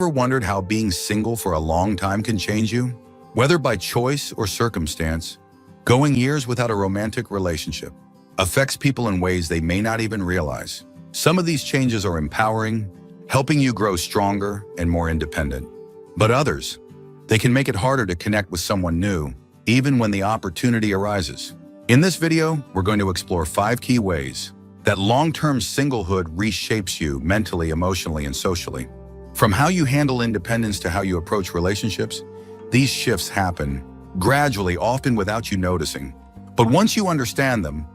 ever wondered how being single for a long time can change you? Whether by choice or circumstance, going years without a romantic relationship affects people in ways they may not even realize. Some of these changes are empowering, helping you grow stronger and more independent. But others, they can make it harder to connect with someone new, even when the opportunity arises. In this video, we're going to explore 5 key ways that long-term singlehood reshapes you mentally, emotionally, and socially. From how you handle independence to how you approach relationships, these shifts happen gradually, often without you noticing. But once you understand them,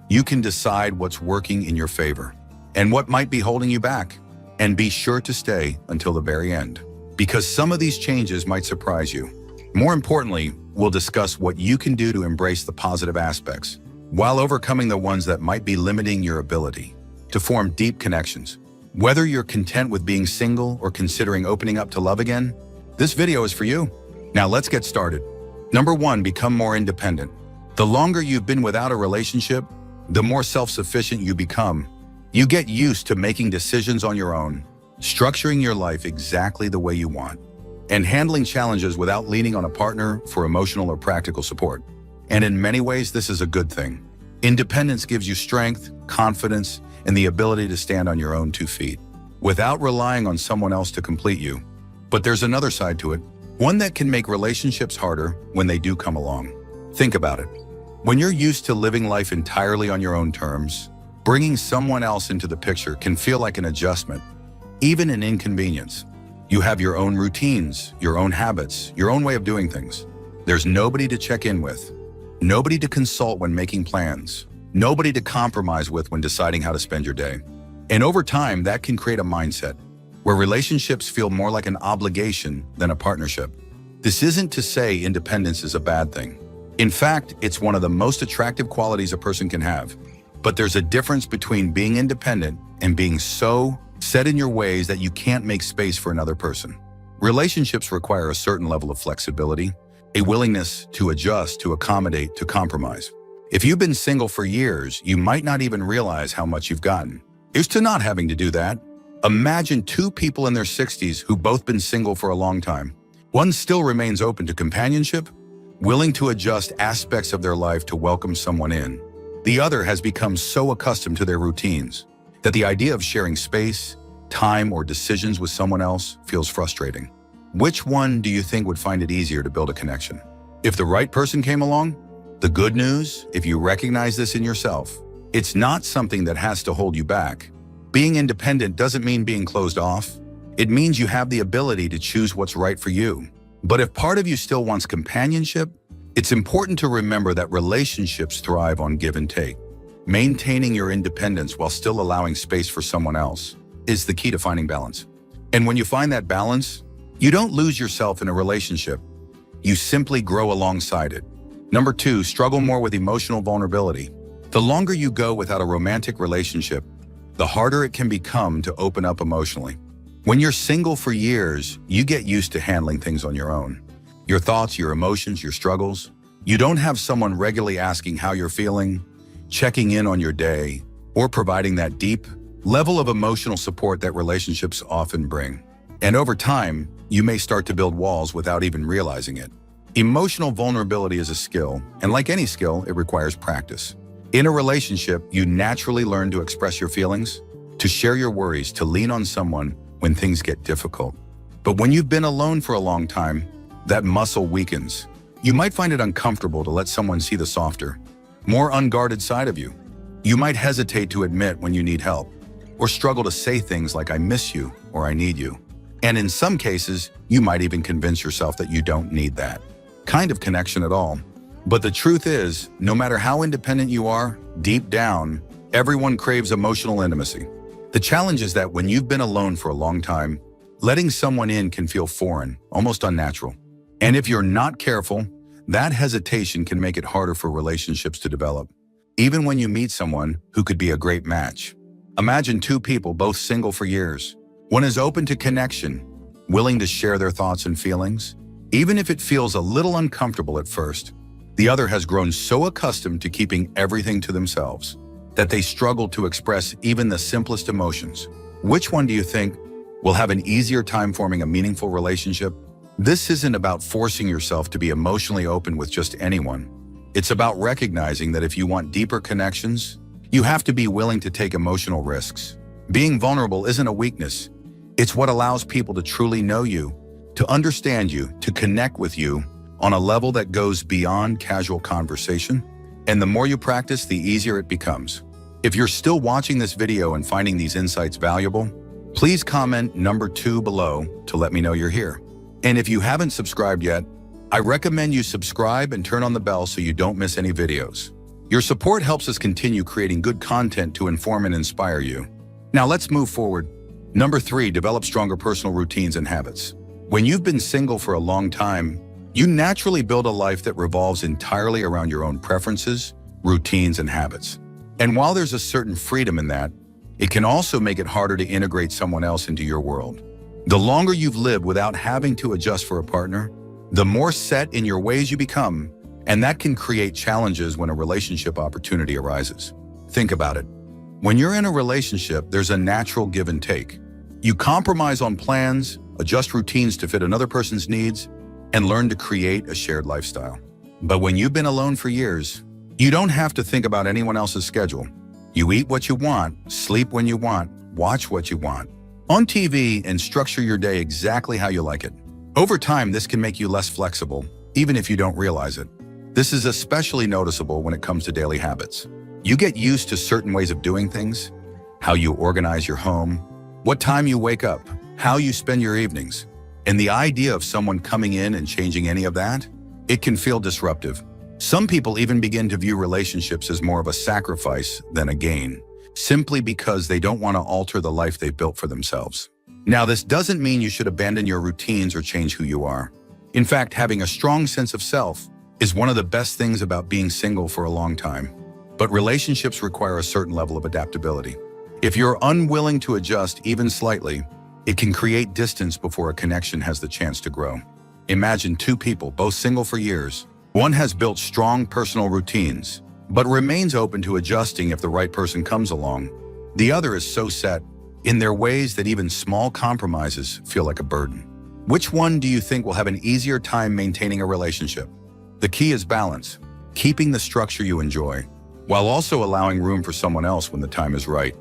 you can decide what's working in your favor and what might be holding you back. And be sure to stay until the very end, because some of these changes might surprise you. More importantly, we'll discuss what you can do to embrace the positive aspects while overcoming the ones that might be limiting your ability to form deep connections. Whether you're content with being single or considering opening up to love again, this video is for you. Now let's get started. Number 1, become more independent. The longer you've been without a relationship, the more self-sufficient you become. You get used to making decisions on your own, structuring your life exactly the way you want, and handling challenges without leaning on a partner for emotional or practical support. And in many ways, this is a good thing. Independence gives you strength, confidence, and the ability to stand on your own 2 feet, without relying on someone else to complete you. But there's another side to it, one that can make relationships harder when they do come along. Think about it. When you're used to living life entirely on your own terms, bringing someone else into the picture can feel like an adjustment, even an inconvenience. You have your own routines, your own habits, your own way of doing things. There's nobody to check in with, nobody to consult when making plans, nobody to compromise with when deciding how to spend your day. And over time, that can create a mindset where relationships feel more like an obligation than a partnership. This isn't to say independence is a bad thing. In fact, it's one of the most attractive qualities a person can have. But there's a difference between being independent and being so set in your ways that you can't make space for another person. Relationships require a certain level of flexibility, a willingness to adjust, to accommodate, to compromise. If you've been single for years, you might not even realize how much you've gotten. Here's to not having to do that. Imagine 2 people in their 60s who've both been single for a long time. One still remains open to companionship, willing to adjust aspects of their life to welcome someone in. The other has become so accustomed to their routines that the idea of sharing space, time, or decisions with someone else feels frustrating. Which one do you think would find it easier to build a connection? If the right person came along, the good news, if you recognize this in yourself, it's not something that has to hold you back. Being independent doesn't mean being closed off. It means you have the ability to choose what's right for you. But if part of you still wants companionship, it's important to remember that relationships thrive on give and take. Maintaining your independence while still allowing space for someone else is the key to finding balance. And when you find that balance, you don't lose yourself in a relationship. You simply grow alongside it. Number 2, struggle more with emotional vulnerability. The longer you go without a romantic relationship, the harder it can become to open up emotionally. When you're single for years, you get used to handling things on your own. Your thoughts, your emotions, your struggles. You don't have someone regularly asking how you're feeling, checking in on your day, or providing that deep level of emotional support that relationships often bring. And over time, you may start to build walls without even realizing it. Emotional vulnerability is a skill, and like any skill, it requires practice. In a relationship, you naturally learn to express your feelings, to share your worries, to lean on someone when things get difficult. But when you've been alone for a long time, that muscle weakens. You might find it uncomfortable to let someone see the softer, more unguarded side of you. You might hesitate to admit when you need help, or struggle to say things like "I miss you" or "I need you." And in some cases, you might even convince yourself that you don't need that kind of connection at all. But the truth is, no matter how independent you are, deep down, everyone craves emotional intimacy. The challenge is that when you've been alone for a long time, letting someone in can feel foreign, almost unnatural. And if you're not careful, that hesitation can make it harder for relationships to develop, even when you meet someone who could be a great match. Imagine 2 people, both single for years. One is open to connection, willing to share their thoughts and feelings, even if it feels a little uncomfortable at first. The other has grown so accustomed to keeping everything to themselves that they struggle to express even the simplest emotions. Which one do you think will have an easier time forming a meaningful relationship. This isn't about forcing yourself to be emotionally open with just anyone. It's about recognizing that if you want deeper connections, you have to be willing to take emotional risks. Being vulnerable isn't a weakness. It's what allows people to truly know you, to understand you, to connect with you on a level that goes beyond casual conversation. And the more you practice, the easier it becomes. If you're still watching this video and finding these insights valuable, please comment number 2 below to let me know you're here. And if you haven't subscribed yet, I recommend you subscribe and turn on the bell so you don't miss any videos. Your support helps us continue creating good content to inform and inspire you. Now let's move forward. Number 3, develop stronger personal routines and habits. When you've been single for a long time, you naturally build a life that revolves entirely around your own preferences, routines, and habits. And while there's a certain freedom in that, it can also make it harder to integrate someone else into your world. The longer you've lived without having to adjust for a partner, the more set in your ways you become, and that can create challenges when a relationship opportunity arises. Think about it. When you're in a relationship, there's a natural give and take. You compromise on plans, adjust routines to fit another person's needs, and learn to create a shared lifestyle. But when you've been alone for years, you don't have to think about anyone else's schedule. You eat what you want, sleep when you want, watch what you want on TV, and structure your day exactly how you like it. Over time, this can make you less flexible, even if you don't realize it. This is especially noticeable when it comes to daily habits. You get used to certain ways of doing things, how you organize your home, what time you wake up, how you spend your evenings. And the idea of someone coming in and changing any of that, it can feel disruptive. Some people even begin to view relationships as more of a sacrifice than a gain, simply because they don't want to alter the life they built for themselves. Now, this doesn't mean you should abandon your routines or change who you are. In fact, having a strong sense of self is one of the best things about being single for a long time. But relationships require a certain level of adaptability. If you're unwilling to adjust even slightly, it can create distance before a connection has the chance to grow. Imagine 2 people, both single for years. One has built strong personal routines, but remains open to adjusting if the right person comes along. The other is so set in their ways that even small compromises feel like a burden. Which one do you think will have an easier time maintaining a relationship? The key is balance, keeping the structure you enjoy, while also allowing room for someone else when the time is right.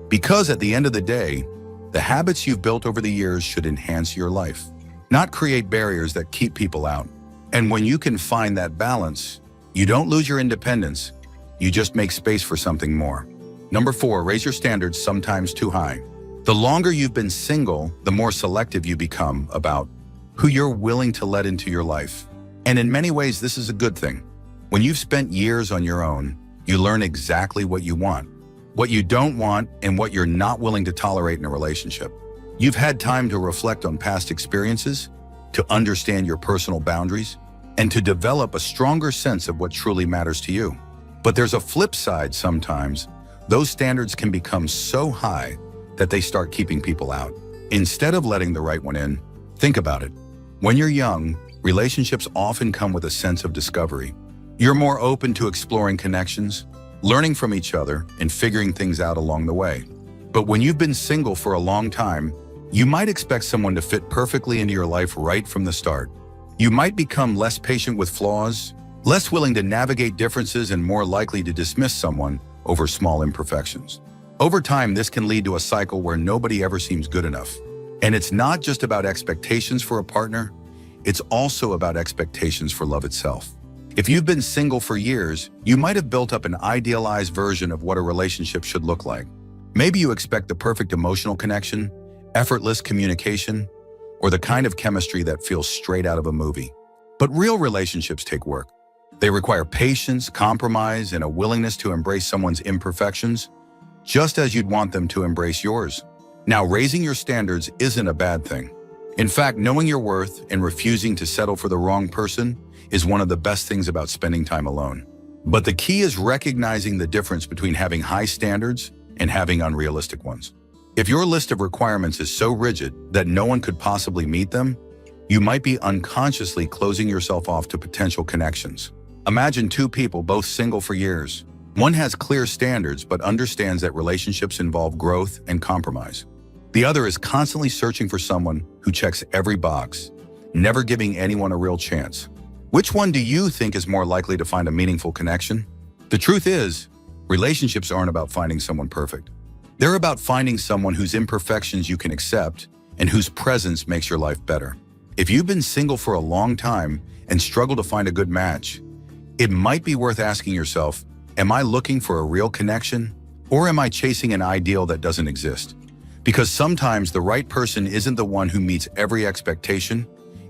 Because at the end of the day, the habits you've built over the years should enhance your life, not create barriers that keep people out. And when you can find that balance, you don't lose your independence, you just make space for something more. Number 4, raise your standards sometimes too high. The longer you've been single, the more selective you become about who you're willing to let into your life. And in many ways, this is a good thing. When you've spent years on your own, you learn exactly what you want, what you don't want, and what you're not willing to tolerate in a relationship. You've had time to reflect on past experiences, to understand your personal boundaries, and to develop a stronger sense of what truly matters to you. But there's a flip side sometimes. Those standards can become so high that they start keeping people out. Instead of letting the right one in, think about it. When you're young, relationships often come with a sense of discovery. You're more open to exploring connections, learning from each other, and figuring things out along the way. But when you've been single for a long time, you might expect someone to fit perfectly into your life right from the start. You might become less patient with flaws, less willing to navigate differences, and more likely to dismiss someone over small imperfections. Over time, this can lead to a cycle where nobody ever seems good enough. And it's not just about expectations for a partner, it's also about expectations for love itself. If you've been single for years, you might have built up an idealized version of what a relationship should look like. Maybe you expect the perfect emotional connection, effortless communication, or the kind of chemistry that feels straight out of a movie. But real relationships take work. They require patience, compromise, and a willingness to embrace someone's imperfections, just as you'd want them to embrace yours. Now, raising your standards isn't a bad thing. In fact, knowing your worth and refusing to settle for the wrong person is one of the best things about spending time alone. But the key is recognizing the difference between having high standards and having unrealistic ones. If your list of requirements is so rigid that no one could possibly meet them, you might be unconsciously closing yourself off to potential connections. Imagine 2 people, both single for years. One has clear standards but understands that relationships involve growth and compromise. The other is constantly searching for someone who checks every box, never giving anyone a real chance. Which one do you think is more likely to find a meaningful connection? The truth is, relationships aren't about finding someone perfect. They're about finding someone whose imperfections you can accept and whose presence makes your life better. If you've been single for a long time and struggle to find a good match, it might be worth asking yourself, am I looking for a real connection, or am I chasing an ideal that doesn't exist? Because sometimes the right person isn't the one who meets every expectation.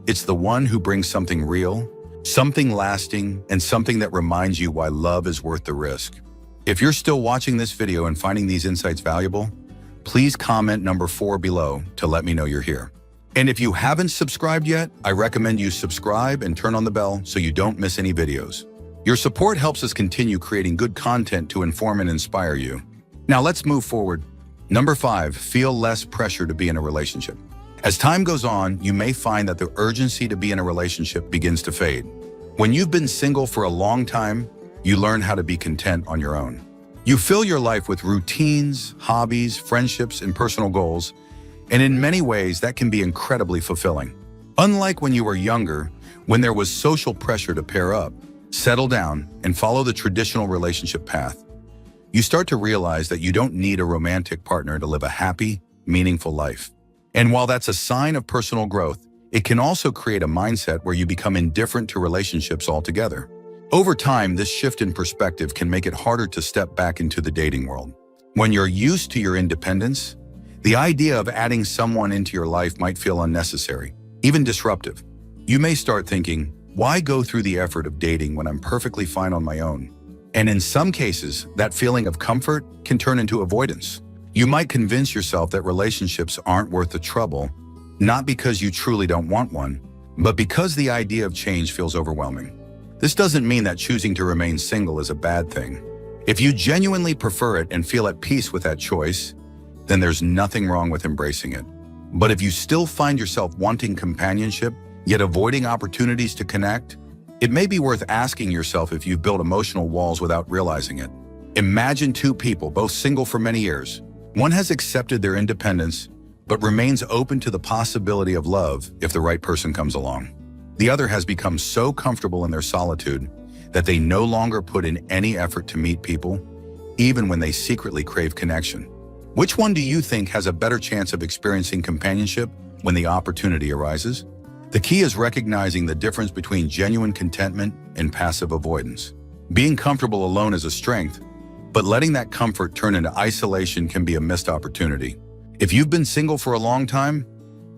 It's the one who brings something real, something lasting, and something that reminds you why love is worth the risk. If you're still watching this video and finding these insights valuable, please comment number 4 below to let me know you're here. And if you haven't subscribed yet, I recommend you subscribe and turn on the bell so you don't miss any videos. Your support helps us continue creating good content to inform and inspire you. Now let's move forward. Number 5, feel less pressure to be in a relationship. As time goes on, you may find that the urgency to be in a relationship begins to fade. When you've been single for a long time, you learn how to be content on your own. You fill your life with routines, hobbies, friendships, and personal goals, and in many ways that can be incredibly fulfilling. Unlike when you were younger, when there was social pressure to pair up, settle down, and follow the traditional relationship path, you start to realize that you don't need a romantic partner to live a happy, meaningful life. And while that's a sign of personal growth, it can also create a mindset where you become indifferent to relationships altogether. Over time, this shift in perspective can make it harder to step back into the dating world. When you're used to your independence, the idea of adding someone into your life might feel unnecessary, even disruptive. You may start thinking, why go through the effort of dating when I'm perfectly fine on my own? And in some cases, that feeling of comfort can turn into avoidance. You might convince yourself that relationships aren't worth the trouble, not because you truly don't want one, but because the idea of change feels overwhelming. This doesn't mean that choosing to remain single is a bad thing. If you genuinely prefer it and feel at peace with that choice, then there's nothing wrong with embracing it. But if you still find yourself wanting companionship, yet avoiding opportunities to connect, it may be worth asking yourself if you've built emotional walls without realizing it. Imagine 2 people, both single for many years. One has accepted their independence, but remains open to the possibility of love if the right person comes along. The other has become so comfortable in their solitude that they no longer put in any effort to meet people, even when they secretly crave connection. Which one do you think has a better chance of experiencing companionship when the opportunity arises? The key is recognizing the difference between genuine contentment and passive avoidance. Being comfortable alone is a strength, but letting that comfort turn into isolation can be a missed opportunity. If you've been single for a long time,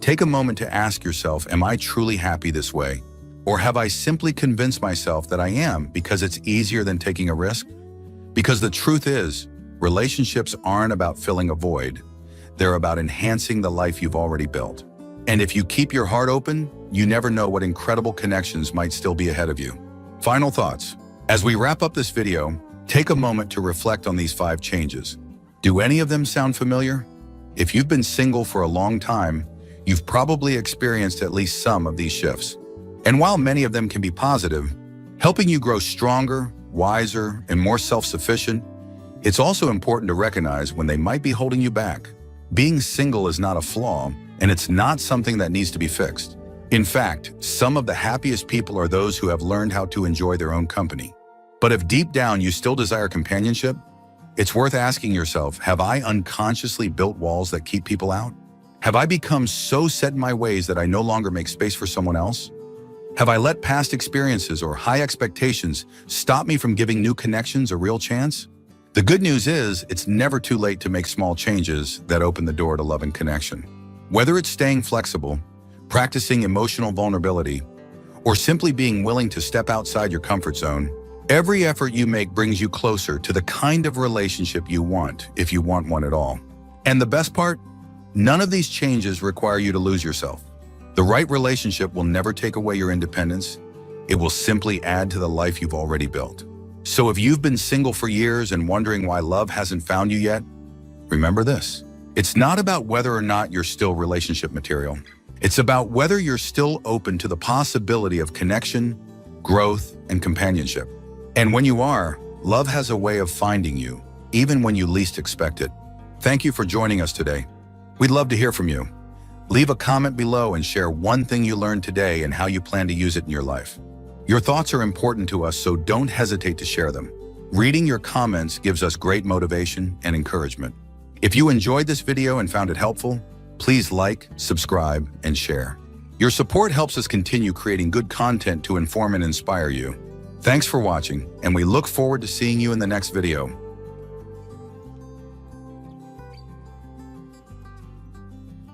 take a moment to ask yourself, am I truly happy this way? Or have I simply convinced myself that I am because it's easier than taking a risk? Because the truth is, relationships aren't about filling a void. They're about enhancing the life you've already built. And if you keep your heart open, you never know what incredible connections might still be ahead of you. Final thoughts. As we wrap up this video, take a moment to reflect on these 5 changes. Do any of them sound familiar? If you've been single for a long time, you've probably experienced at least some of these shifts. And while many of them can be positive, helping you grow stronger, wiser, and more self-sufficient, it's also important to recognize when they might be holding you back. Being single is not a flaw, and it's not something that needs to be fixed. In fact, some of the happiest people are those who have learned how to enjoy their own company. But if deep down you still desire companionship, it's worth asking yourself, have I unconsciously built walls that keep people out? Have I become so set in my ways that I no longer make space for someone else? Have I let past experiences or high expectations stop me from giving new connections a real chance? The good news is, it's never too late to make small changes that open the door to love and connection. Whether it's staying flexible, practicing emotional vulnerability, or simply being willing to step outside your comfort zone, every effort you make brings you closer to the kind of relationship you want, if you want one at all. And the best part? None of these changes require you to lose yourself. The right relationship will never take away your independence. It will simply add to the life you've already built. So if you've been single for years and wondering why love hasn't found you yet, remember this. It's not about whether or not you're still relationship material. It's about whether you're still open to the possibility of connection, growth, and companionship. And when you are, love has a way of finding you, even when you least expect it. Thank you for joining us today. We'd love to hear from you. Leave a comment below and share one thing you learned today and how you plan to use it in your life. Your thoughts are important to us, so don't hesitate to share them. Reading your comments gives us great motivation and encouragement. If you enjoyed this video and found it helpful, please like, subscribe, and share. Your support helps us continue creating good content to inform and inspire you. Thanks for watching, and we look forward to seeing you in the next video.